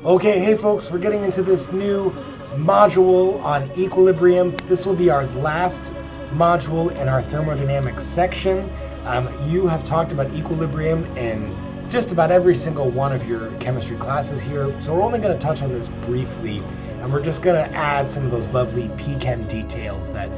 Okay, hey folks, we're getting into this new module on equilibrium. This will be our last module in our thermodynamics section. You have talked about equilibrium in just about every single one of your chemistry classes here, so we're only going to touch on this briefly, and we're just going to add some of those lovely P-Chem details that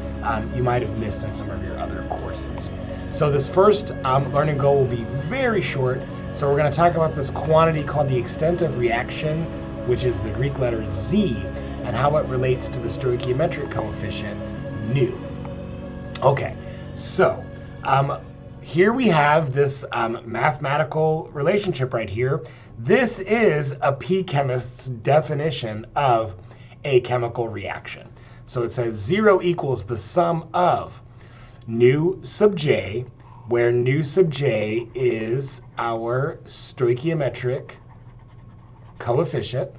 you might have missed in some of your other courses. So this first learn and go will be very short. So we're going to talk about this quantity called the extent of reaction, which is the Greek letter Z, and how it relates to the stoichiometric coefficient nu. Okay, so here we have this mathematical relationship right here. This is a P-chemist's definition of a chemical reaction. So it says 0 equals the sum of nu sub j, where nu sub j is our stoichiometric coefficient.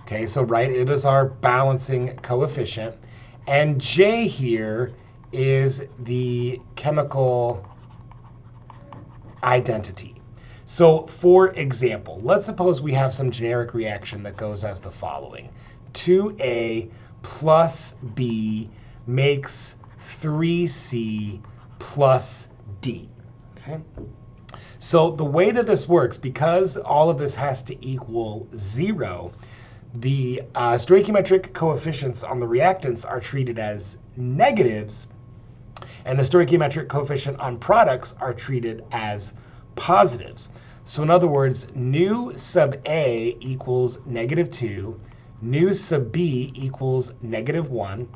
Okay, so right, it is our balancing coefficient. And j here is the chemical identity. So for example, let's suppose we have some generic reaction that goes as the following. 2A plus B makes 3C plus D. Okay? So the way that this works, because all of this has to equal 0, the stoichiometric coefficients on the reactants are treated as negatives, and the stoichiometric coefficient on products are treated as positives. So in other words, nu sub A equals -2, nu sub B equals -1,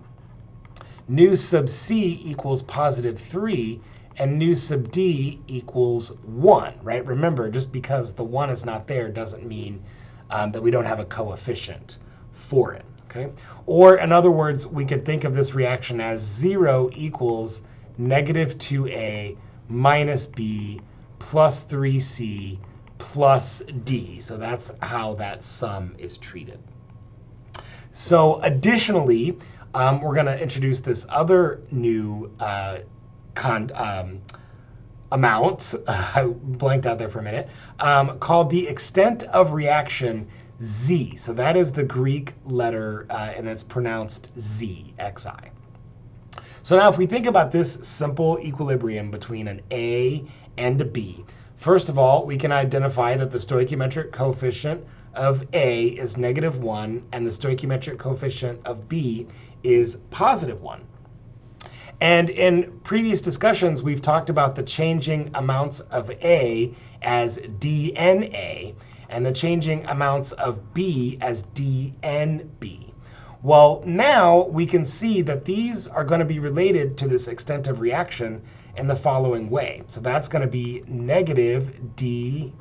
nu sub C equals +3, and nu sub D equals 1, right? Remember, just because the 1 is not there doesn't mean that we don't have a coefficient for it, okay? Or in other words, we could think of this reaction as 0 equals -2A minus B plus 3C plus D. So that's how that sum is treated. So additionally, we're going to introduce this other new amount, I blanked out there for a minute, called the extent of reaction Z. So that is the Greek letter, and it's pronounced Z, Xi. So now if we think about this simple equilibrium between an A and a B, first of all, we can identify that the stoichiometric coefficient of A is -1, and the stoichiometric coefficient of B is +1. And in previous discussions, we've talked about the changing amounts of A as dNA, and the changing amounts of B as dNB. Well, now we can see that these are going to be related to this extent of reaction in the following way. So that's going to be -dZ.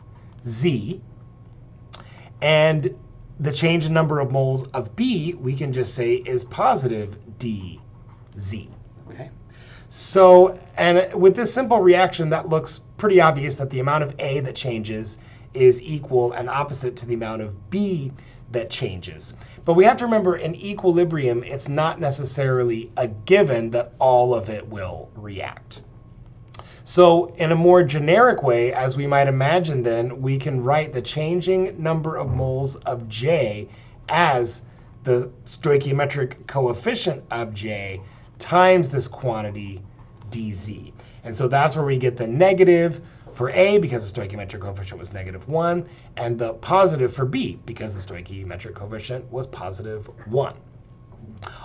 And the change in number of moles of B, we can just say is +dZ. Okay. So, and with this simple reaction, that looks pretty obvious that the amount of A that changes is equal and opposite to the amount of B that changes. But we have to remember, in equilibrium, it's not necessarily a given that all of it will react. So in a more generic way, as we might imagine then, we can write the changing number of moles of J as the stoichiometric coefficient of J times this quantity dZ. And so that's where we get the negative for A, because the stoichiometric coefficient was -1, and the positive for B, because the stoichiometric coefficient was +1.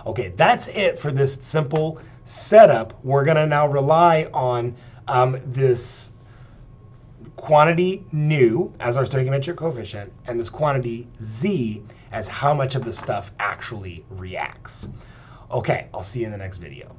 Okay, that's it for this simple setup. We're going to now rely on this quantity nu as our stoichiometric coefficient, and this quantity Z as how much of the stuff actually reacts. Okay, I'll see you in the next video.